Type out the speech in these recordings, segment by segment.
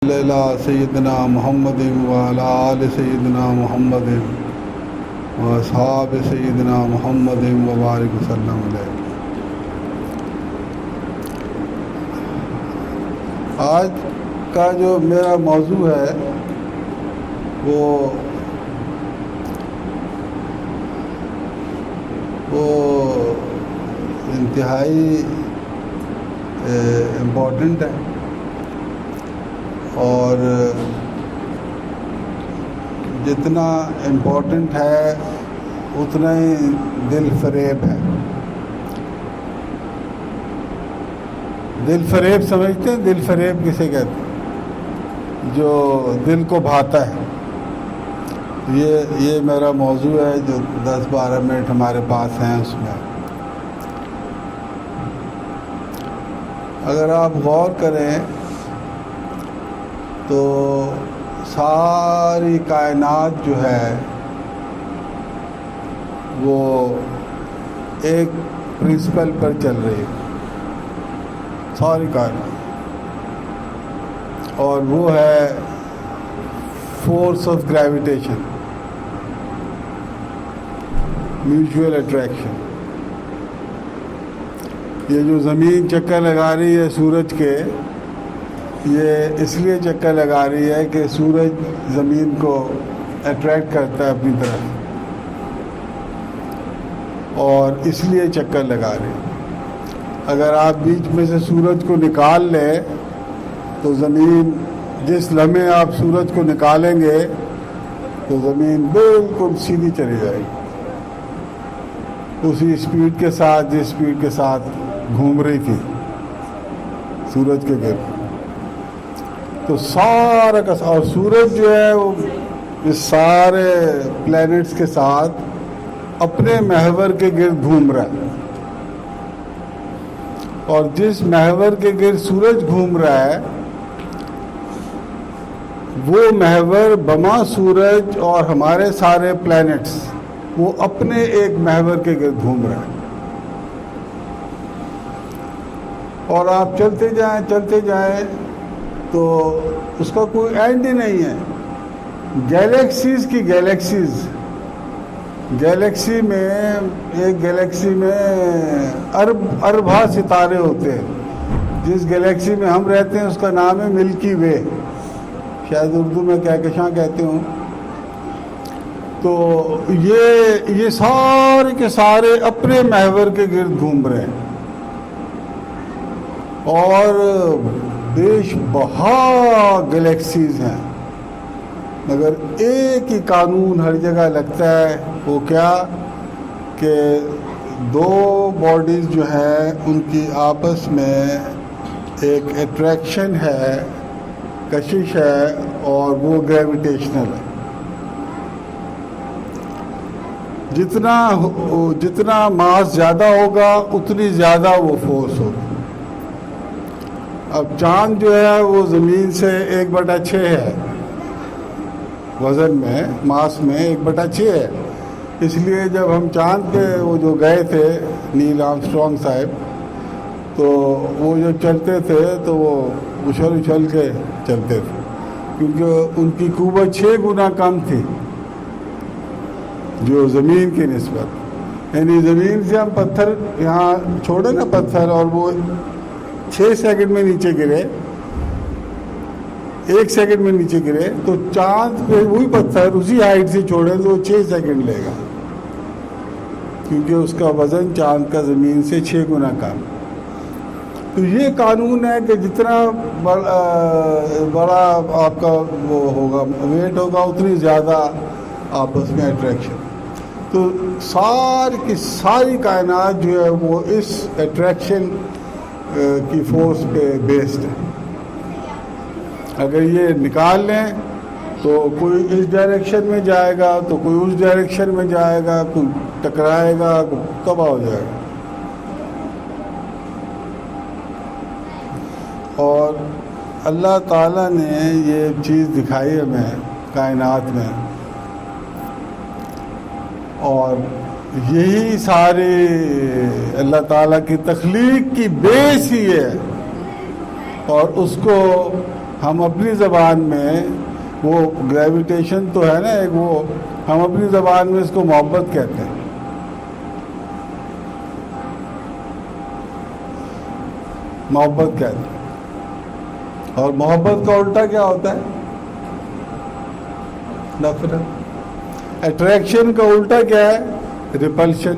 علی سیدنا محمد وعلی آل سیدنا محمد واصحاب سیدنا محمد وبارک وسلم علیہ۔ آج کا جو میرا موضوع ہے وہ انتہائی امپورٹنٹ ہے اور جتنا امپورٹنٹ ہے اتنا ہی دل فریب ہے۔ دل فریب سمجھتے ہیں؟ دل فریب کسے کہتے ہیں؟ جو دل کو بھاتا ہے۔ یہ میرا موضوع ہے جو 10-12 منٹ ہمارے پاس ہیں۔ اس میں اگر آپ غور کریں تو ساری کائنات جو ہے وہ ایک پرنسپل پر چل رہی ہے، ساری کائنات، اور وہ ہے force of gravitation, mutual attraction. یہ جو زمین چکر لگا رہی ہے سورج کے، یہ اس لیے چکر لگا رہی ہے کہ سورج زمین کو اٹریکٹ کرتا ہے اپنی طرف، اور اس لیے چکر لگا رہی ہے۔ اگر آپ بیچ میں سے سورج کو نکال لیں تو زمین، جس لمحے آپ سورج کو نکالیں گے تو زمین بالکل سیدھی چلی جائے گی، اسی اسپیڈ کے ساتھ جس اسپیڈ کے ساتھ گھوم رہی تھی سورج کے گرد۔ تو سارا کا اور سورج جو ہے وہ اس سارے پلینٹس کے ساتھ اپنے محور کے گرد گھوم رہا ہے، اور جس محور کے گرد سورج گھوم رہا ہے وہ محور بما سورج اور ہمارے سارے پلینٹس وہ اپنے ایک محور کے گرد گھوم رہا ہے۔ اور آپ چلتے جائیں تو اس کا کوئی اینڈ ہی نہیں ہے۔ گیلیکسیز کی گیلیکسیز، گیلیکسی میں ایک گیلیکسی میں ارباں ستارے ہوتے ہیں۔ جس گیلیکسی میں ہم رہتے ہیں اس کا نام ہے ملکی وے، شاید اردو میں کہکشاں کہتے ہوں۔ تو یہ سارے کے سارے اپنے محور کے گرد گھوم رہے ہیں، اور بیش بہا گلیکسیز ہیں، مگر ایک ہی قانون ہر جگہ لگتا ہے۔ وہ کیا کہ دو باڈیز جو ہیں ان کی آپس میں ایک اٹریکشن ہے، کشش ہے، اور وہ گریویٹیشنل ہے۔ جتنا ماس زیادہ ہوگا اتنی زیادہ وہ فورس ہوگی۔ اب چاند جو ہے وہ زمین سے 1/6 ہے، وزن میں، ماس میں 1/6 ہے۔ اس لیے جب ہم چاند پہ وہ جو گئے تھے نیل آرمسٹرانگ صاحب، تو وہ جو چلتے تھے تو وہ اچھل کے چلتے تھے، کیونکہ ان کی قوت 6 گنا کم تھی جو زمین کی نسبت۔ یعنی زمین سے ہم پتھر یہاں چھوڑے نا پتھر، اور وہ 6 سیکنڈ میں نیچے گرے، 1 سیکنڈ میں نیچے گرے، تو چاند پہ وہی پتھر اسی ہائٹ سے چھوڑے تو وہ 6 سیکنڈ لے گا، کیونکہ اس کا وزن چاند کا زمین سے 6 گنا کم۔ تو یہ قانون ہے کہ جتنا بڑا آپ کا وہ ہوگا، ویٹ ہوگا، اتنی زیادہ آپس میں اٹریکشن۔ تو ساری کائنات جو ہے وہ اس اٹریکشن کی فورس پہ بیسڈ ہے۔ اگر یہ نکال لیں تو کوئی اس ڈائریکشن میں جائے گا، تو کوئی اس ڈائریکشن میں جائے گا، کوئی ٹکرائے گا، کوئی تباہ ہو جائے گا۔ اور اللہ تعالیٰ نے یہ چیز دکھائی ہمیں کائنات میں، اور یہی ساری اللہ تعالیٰ کی تخلیق کی بیس ہی ہے، اور اس کو ہم اپنی زبان میں وہ گریویٹیشن تو ہے نا ایک، وہ ہم اپنی زبان میں اس کو محبت کہتے ہیں. محبت کہتے ہیں. اور محبت کا الٹا کیا ہوتا ہے؟ نفرت. اٹریکشن کا الٹا کیا ہے؟ ریپلشن.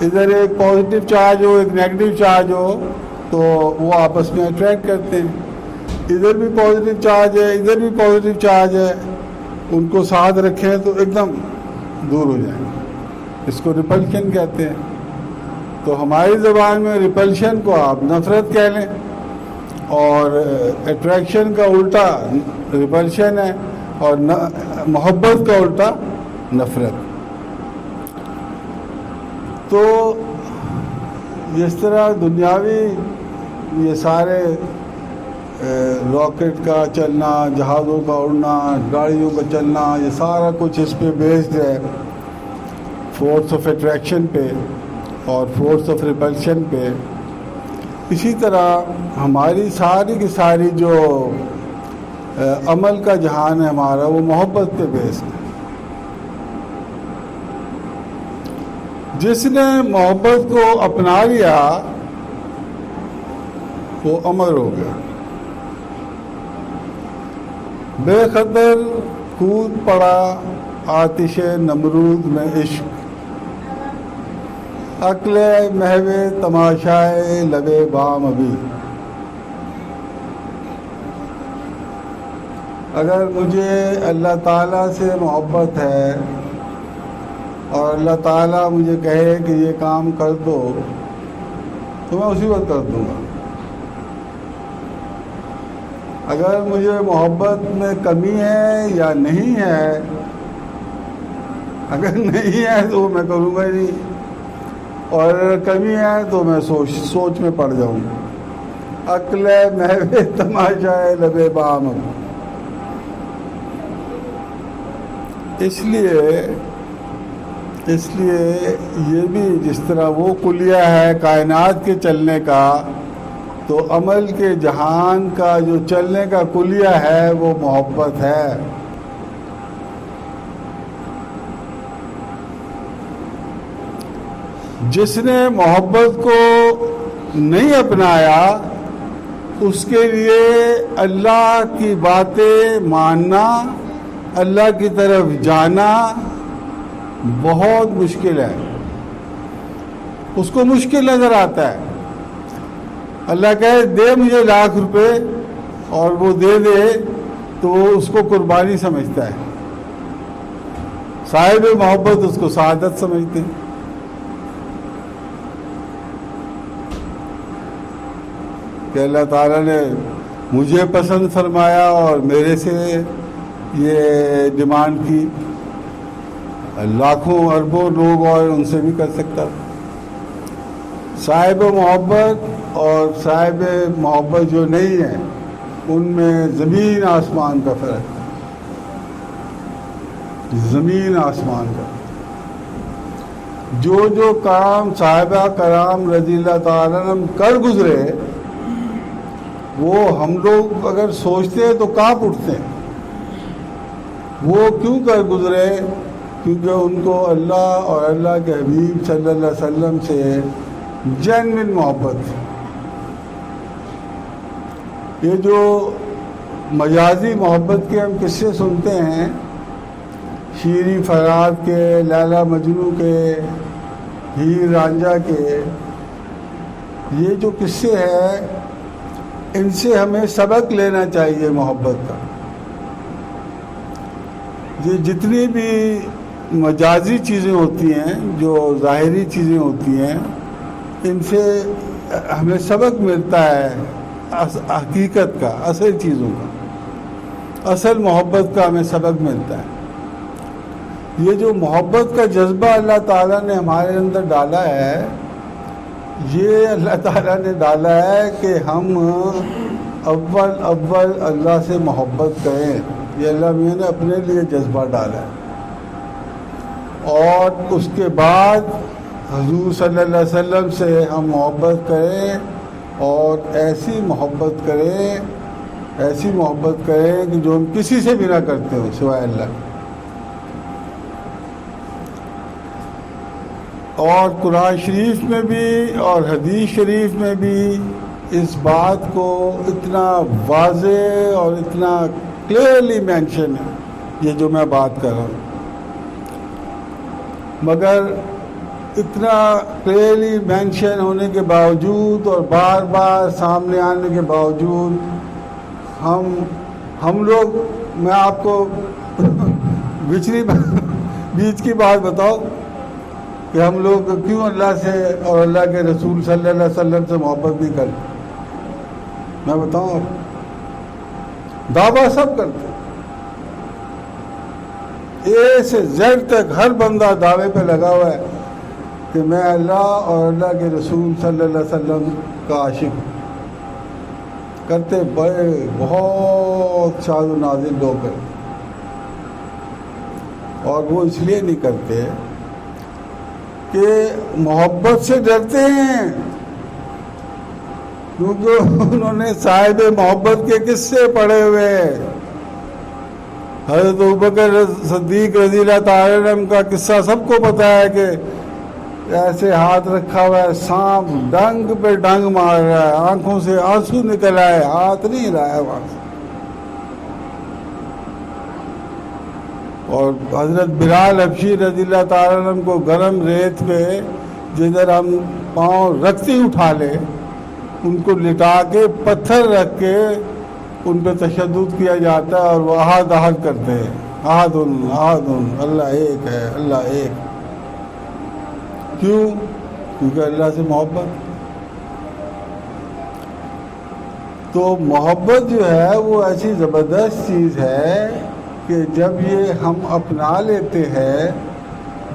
ادھر ایک پازیٹیو چارج ہو، ایک نیگیٹو چارج ہو تو وہ آپس میں اٹریکٹ کرتے ہیں. ادھر بھی پازیٹیو چارج ہے، ادھر بھی پازیٹیو چارج ہے، ان کو ساتھ رکھیں تو ایک دم دور ہو جائیں گے. اس کو ریپلشن کہتے ہیں. تو ہماری زبان میں ریپلشن کو آپ نفرت کہہ لیں، اور اٹریکشن کا الٹا ریپلشن ہے، اور محبت کا الٹا نفرت. تو جس طرح دنیاوی یہ سارے راکٹ کا چلنا، جہازوں کا اڑنا، گاڑیوں کا چلنا، یہ سارا کچھ اس پہ بیسڈ ہے فورس آف اٹریکشن پہ اور فورس آف ریپلشن پہ. اسی طرح ہماری ساری کی ساری جو عمل کا جہان ہے ہمارا، وہ محبت پہ بیسڈ ہے. جس نے محبت کو اپنا لیا وہ امر ہو گیا. بے خطر کود پڑا آتش نمرود میں عشق، عقل محو تماشائے لبے بام ابھی. اگر مجھے اللہ تعالیٰ سے محبت ہے اور اللہ تعالیٰ مجھے کہے کہ یہ کام کر دو تو میں اسی وقت کر دوں گا. اگر مجھے محبت میں کمی ہے یا نہیں ہے، اگر نہیں ہے تو میں کروں گا ہی نہیں، اور اگر کمی ہے تو میں سوچ میں پڑ جاؤں گا. عقل محو تماشائے لبے بام. اس لیے یہ بھی جس طرح وہ کلیہ ہے کائنات کے چلنے کا، تو عمل کے جہان کا جو چلنے کا کلیہ ہے وہ محبت ہے. جس نے محبت کو نہیں اپنایا اس کے لیے اللہ کی باتیں ماننا، اللہ کی طرف جانا بہت مشکل ہے. اس کو مشکل نظر آتا ہے. اللہ کہے دے مجھے ₹1,00,000 اور وہ دے دے تو وہ اس کو قربانی سمجھتا ہے. صاحب محبت اس کو سعادت سمجھتے ہیں. کہ اللہ تعالیٰ نے مجھے پسند فرمایا اور میرے سے یہ ڈیمانڈ کی. لاکھوں اربوں لوگ اور ان سے بھی کر سکتا. صاحب محبت اور صاحب محبت جو نہیں ہے ان میں زمین آسمان کا فرق ہے. زمین آسمان کا. جو کام صحابہ کرام رضی اللہ تعالیٰ عنہ کر گزرے وہ ہم لوگ اگر سوچتے ہیں تو کانپ اٹھتے ہیں. وہ کیوں کر گزرے؟ کیونکہ ان کو اللہ اور اللہ کے حبیب صلی اللہ علیہ وسلم سے جینوین محبت تھی. یہ جو مجازی محبت کے ہم قصے سنتے ہیں، شیریں فرات کے، لیلا مجنوں کے، ہیر رانجھا کے، یہ جو قصے ہیں ان سے ہمیں سبق لینا چاہیے محبت کا. یہ جتنی بھی مجازی چیزیں ہوتی ہیں، جو ظاہری چیزیں ہوتی ہیں، ان سے ہمیں سبق ملتا ہے حقیقت کا، اصل چیزوں کا، اصل محبت کا ہمیں سبق ملتا ہے. یہ جو محبت کا جذبہ اللہ تعالیٰ نے ہمارے اندر ڈالا ہے، یہ اللہ تعالیٰ نے ڈالا ہے کہ ہم اول اللہ سے محبت کریں. یہ اللہ میاں نے اپنے لیے جذبہ ڈالا ہے. اور اس کے بعد حضور صلی اللہ علیہ وسلم سے ہم محبت کریں اور ایسی محبت کریں کہ جو ہم کسی سے بھی نہ کرتے ہو سوائے اللہ. اور قرآن شریف میں بھی اور حدیث شریف میں بھی اس بات کو اتنا واضح اور اتنا کلیئرلی مینشن ہے یہ جو میں بات کر رہا ہوں. مگر اتنا کلیئرلی مینشن ہونے کے باوجود اور بار بار سامنے آنے کے باوجود ہم لوگ، میں آپ کو بیچ کی بات بتاؤں کہ ہم لوگ کیوں اللہ سے اور اللہ کے رسول صلی اللہ علیہ وسلم سے محبت نہیں کرتے. میں بتاؤں آپ، دعویٰ سب کرتے، اے سے زیڈ تک ہر بندہ دعوے پہ لگا ہوا ہے کہ میں اللہ اور اللہ کے رسول صلی اللہ علیہ وسلم کا عاشق ہوں. کرتے بڑے بہت شاد و نازل لوگ کرتے، اور وہ اس لیے نہیں کرتے کہ محبت سے ڈرتے ہیں، کیونکہ انہوں نے صاحب محبت کے قصے پڑھے ہوئے ہیں. حضرت ابوبکر صدیق رضی اللہ تعالی عنہ کا قصہ سب کو پتا ہے کہ ایسے ہاتھ رکھا ہوا ہے، سانپ ڈنگ پہ ڈنگ مار رہا ہے، آنکھوں سے آنسو نکل آئے، ہاتھ نہیں رہا ہے وہاں سے. اور حضرت بلال حبشی رضی اللہ تعالیٰ عنہ کو گرم ریت پہ جدھر ہم پاؤں رکھتے اٹھا لے، ان کو لٹا کے پتھر رکھ کے ان پہ تشدد کیا جاتا ہے، اور وہ احد احد کرتے ہیں، احد احد اللہ ایک ہے، اللہ ایک. کیوں؟ کیونکہ اللہ سے محبت. تو محبت جو ہے وہ ایسی زبردست چیز ہے کہ جب یہ ہم اپنا لیتے ہیں،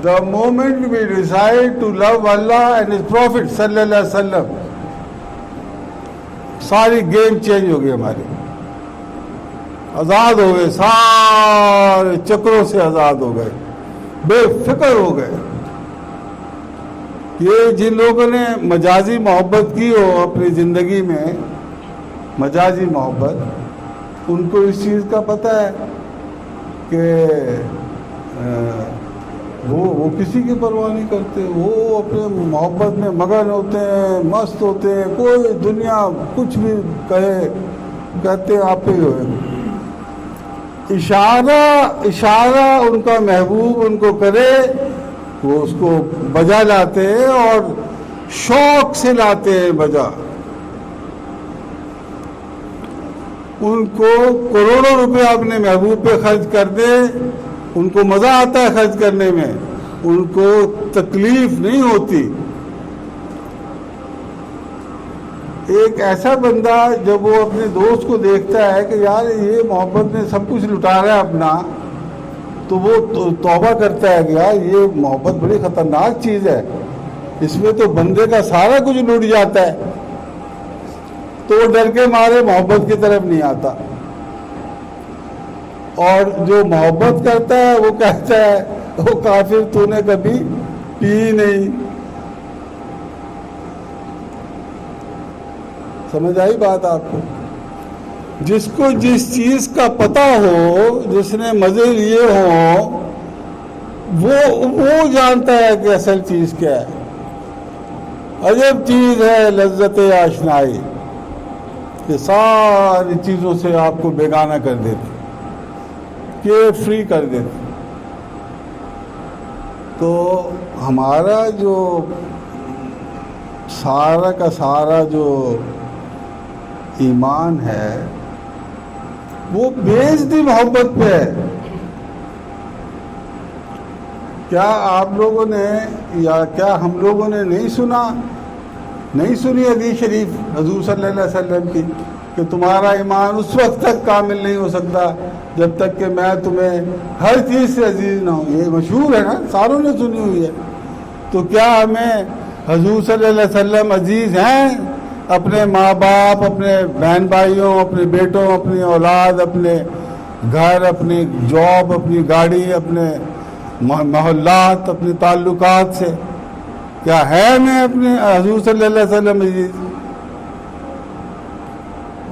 the moment we decide to love Allah and His Prophet صلی اللہ علیہ وسلم، ساری گیم چینج ہو گئی ہماری. آزاد ہو گئے، سارے چکروں سے آزاد ہو گئے، بے فکر ہو گئے. یہ جن لوگوں نے مجازی محبت کی ہو اپنی زندگی میں، مجازی محبت، ان کو اس چیز کا پتہ ہے کہ وہ کسی کی پرواہ نہیں کرتے، وہ اپنے محبت میں مگن ہوتے ہیں، مست ہوتے ہیں. کوئی دنیا کچھ بھی کہتے ہیں آپ ہی ہوئے. اشارہ ان کا محبوب ان کو کرے، وہ اس کو بجا لاتے ہیں، اور شوق سے لاتے ہیں بجا. ان کو کروڑوں روپے اپنے محبوب پہ خرچ کر دیں، ان کو مزہ آتا ہے خرچ کرنے میں، ان کو تکلیف نہیں ہوتی. ایک ایسا بندہ جب وہ اپنے دوست کو دیکھتا ہے کہ یار یہ محبت میں سب کچھ لٹا رہا ہے اپنا، تو وہ توبہ کرتا ہے کہ یار یہ محبت بڑی خطرناک چیز ہے، اس میں تو بندے کا سارا کچھ لٹ جاتا ہے. تو وہ ڈر کے مارے محبت کی طرف نہیں آتا. اور جو محبت کرتا ہے وہ کہتا ہے وہ کافر تو نے کبھی پی نہیں. سمجھ آئی بات آپ کو؟ جس کو جس چیز کا پتہ ہو، جس نے مزے لیے ہوں، وہ جانتا ہے کہ اصل چیز کیا ہے. عجب چیز ہے لذت آشنائی، کہ ساری چیزوں سے آپ کو بیگانہ کر دیتی، کہ فری کر دیتی. تو ہمارا جو سارا کا سارا جو ایمان ہے وہ بیس دی محبت پہ ہے. کیا آپ لوگوں نے یا کیا ہم لوگوں نے نہیں سنی حدیث شریف حضور صلی اللہ علیہ وسلم کی کہ تمہارا ایمان اس وقت تک کامل نہیں ہو سکتا جب تک کہ میں تمہیں ہر چیز سے عزیز نہ ہوں. یہ مشہور ہے نا، ساروں نے سنی ہوئی ہے. تو کیا ہمیں حضور صلی اللہ علیہ وسلم عزیز ہیں؟ اپنے ماں باپ، اپنے بہن بھائیوں، اپنے بیٹوں، اپنی اولاد، اپنے گھر، اپنی جاب، اپنی گاڑی، اپنے محلات، اپنے تعلقات سے کیا ہے میں اپنے حضور صلی اللہ علیہ وسلم عزیز؟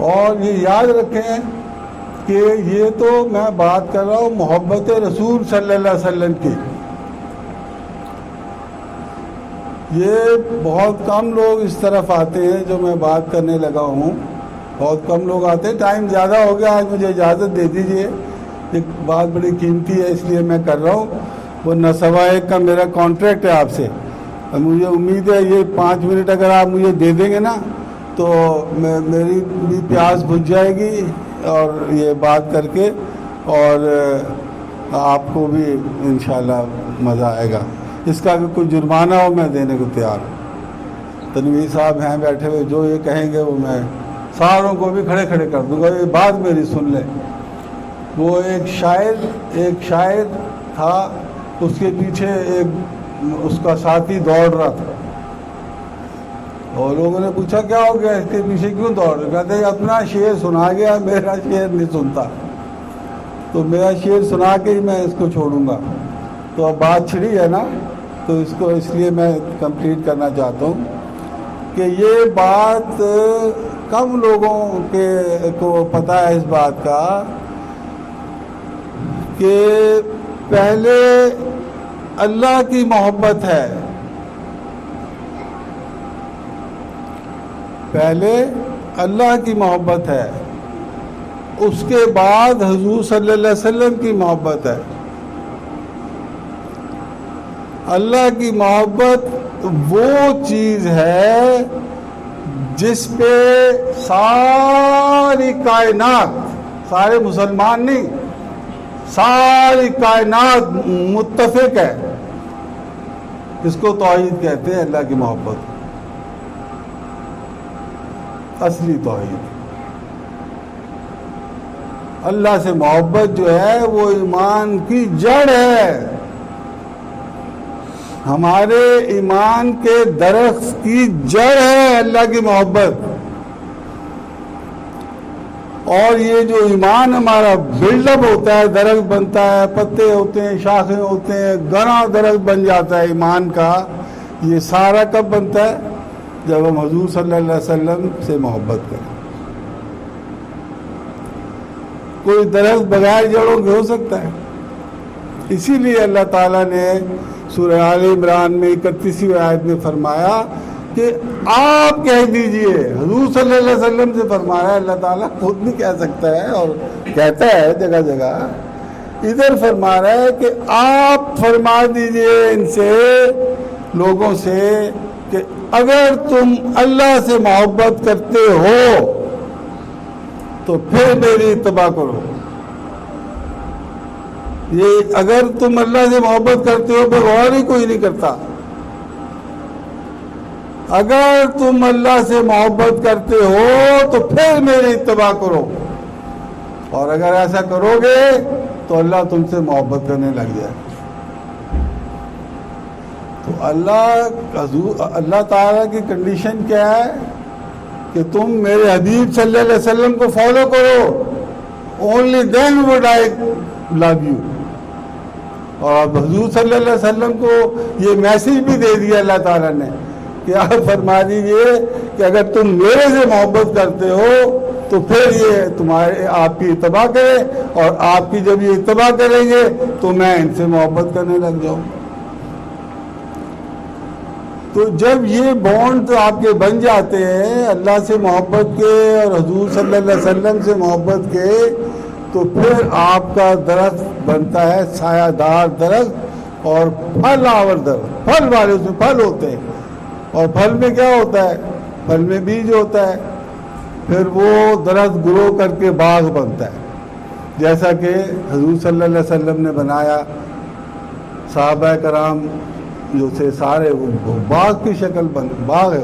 اور یہ یاد رکھیں کہ یہ تو میں بات کر رہا ہوں محبت رسول صلی اللہ علیہ وسلم کی. یہ بہت کم لوگ اس طرف آتے ہیں جو میں بات کرنے لگا ہوں, بہت کم لوگ آتے ہیں. ٹائم زیادہ ہو گیا, آج مجھے اجازت دے دیجئے, ایک بات بڑی قیمتی ہے اس لیے میں کر رہا ہوں. وہ 9:15 کا میرا کانٹریکٹ ہے آپ سے. مجھے امید ہے یہ 5 منٹ اگر آپ مجھے دے دیں گے نا تو میری بھی پیاس بجھ جائے گی اور یہ بات کر کے, اور آپ کو بھی انشاءاللہ مزہ آئے گا. اس کا اگر کوئی جرمانہ ہو میں دینے کو تیار ہوں. تنویر صاحب ہیں بیٹھے ہوئے, جو یہ کہیں گے وہ میں ساروں کو بھی کھڑے کھڑے کر دوں گا. یہ بات میری سن لیں. وہ ایک شاعر تھا, اس کے پیچھے اس کا ساتھی دوڑ رہا تھا, اور لوگوں نے پوچھا کیا ہو گیا, اس کے پیچھے کیوں دوڑ رہے؟ کہتے ہیں اپنا شعر سنا گیا, میرا شعر نہیں سنتا, تو میرا شعر سنا کے ہی میں اس کو چھوڑوں گا. تو اب بات چھڑی ہے نا, تو اس کو اس لیے میں کمپلیٹ کرنا چاہتا ہوں کہ یہ بات کم لوگوں کو پتہ ہے اس بات کا کہ پہلے اللہ کی محبت ہے, پہلے اللہ کی محبت ہے, اس کے بعد حضور صلی اللہ علیہ وسلم کی محبت ہے. اللہ کی محبت وہ چیز ہے جس پہ ساری کائنات, سارے مسلمان نہیں, ساری کائنات متفق ہے. اس کو توحید کہتے ہیں, اللہ کی محبت, اصلی توحید. اللہ سے محبت جو ہے وہ ایمان کی جڑ ہے. ہمارے ایمان کے درخت کی جڑ ہے اللہ کی محبت. اور یہ جو ایمان ہمارا بلڈ اپ ہوتا ہے, درخت بنتا ہے, پتے ہوتے ہیں, شاخیں ہوتے ہیں, گھنا درخت بن جاتا ہے ایمان کا, یہ سارا کب بنتا ہے؟ جب ہم حضور صلی اللہ علیہ وسلم سے محبت کریں. کوئی درخت بغیر جڑوں کے ہو سکتا ہے؟ اسی لیے اللہ تعالیٰ نے سورہ آل عمران میں 31ویں آیت میں فرمایا کہ آپ کہہ دیجئے, حضور صلی اللہ علیہ وسلم سے فرمایا. اللہ تعالیٰ خود بھی کہہ سکتا ہے اور کہتا ہے جگہ جگہ, ادھر فرما رہا ہے کہ آپ فرما دیجئے ان سے, لوگوں سے, کہ اگر تم اللہ سے محبت کرتے ہو تو پھر میری اتباع کرو. یہ اگر تم اللہ سے محبت کرتے ہو پھر اور ہی کوئی نہیں کرتا. اگر تم اللہ سے محبت کرتے ہو تو پھر میری اتباع کرو, اور اگر ایسا کرو گے تو اللہ تم سے محبت کرنے لگ جائے. تو اللہ تعالیٰ کی کنڈیشن کیا ہے کہ تم میرے حبیب صلی اللہ علیہ وسلم کو فالو کرو, only then would I love you. اور اب حضور صلی اللہ علیہ وسلم کو یہ میسیج بھی دے دیا اللہ تعالیٰ نے کہ آپ فرما دیجئے کہ اگر تم میرے سے محبت کرتے ہو تو پھر یہ آپ کی اتباع کرے, اور آپ کی جب یہ اتباع کریں گے تو میں ان سے محبت کرنے لگ جاؤں. تو جب یہ بانڈ آپ کے بن جاتے ہیں اللہ سے محبت کے اور حضور صلی اللہ علیہ وسلم سے محبت کے, تو پھر آپ کا درخت بنتا ہے سایہ دار درخت اور پھل آور درخت. پھل والے, اس میں پھل ہوتے ہیں, اور پھل میں کیا ہوتا ہے؟ پھل میں بیج ہوتا ہے. پھر وہ درخت گرو کر کے باغ بنتا ہے, جیسا کہ حضور صلی اللہ علیہ وسلم نے بنایا. صحابہ کرام جو تھے سارے وہ باغ کی شکل باغ ہے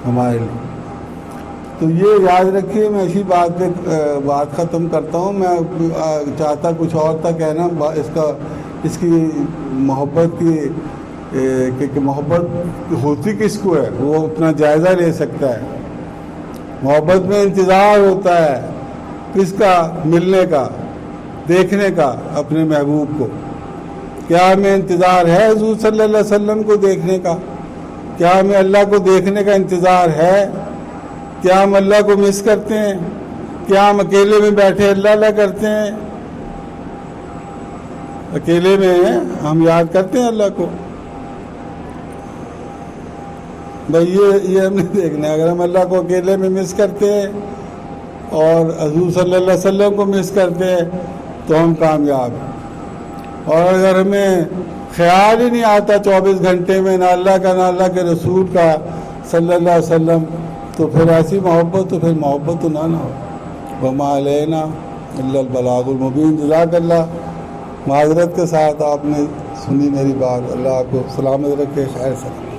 ہمارے لیے. تو یہ یاد رکھیے. میں اسی بات پہ بات ختم کرتا ہوں. میں چاہتا کچھ اور تھا کہنا, اس کی محبت کی کہ محبت ہوتی کس کو ہے, وہ اپنا جائزہ لے سکتا ہے. محبت میں انتظار ہوتا ہے کس کا؟ ملنے کا, دیکھنے کا اپنے محبوب کو. کیا ہمیں انتظار ہے حضور صلی اللہ علیہ وسلم کو دیکھنے کا؟ کیا ہمیں اللہ کو دیکھنے کا انتظار ہے؟ کیا ہم اللہ کو مس کرتے ہیں؟ کیا ہم اکیلے میں بیٹھے اللہ اللہ کرتے ہیں؟ اکیلے میں ہم یاد کرتے ہیں اللہ کو؟ بھائی یہ ہم نے دیکھنا ہے. اگر ہم اللہ کو اکیلے میں مس کرتے ہیں اور حضور صلی اللہ علیہ وسلم کو مس کرتے ہیں تو ہم کامیاب ہیں. اور اگر ہمیں خیال ہی نہیں آتا 24 گھنٹے میں نہ اللہ کا نہ اللہ کے رسول کا صلی اللہ علیہ وسلم، تو پھر ایسی محبت تو پھر محبت تو نہ ہو. وما علینا الا البلاغ المبین. جزاک اللہ. معذرت کے ساتھ آپ نے سنی میری بات. اللہ آپ کو سلامت رکھے، خیر سے.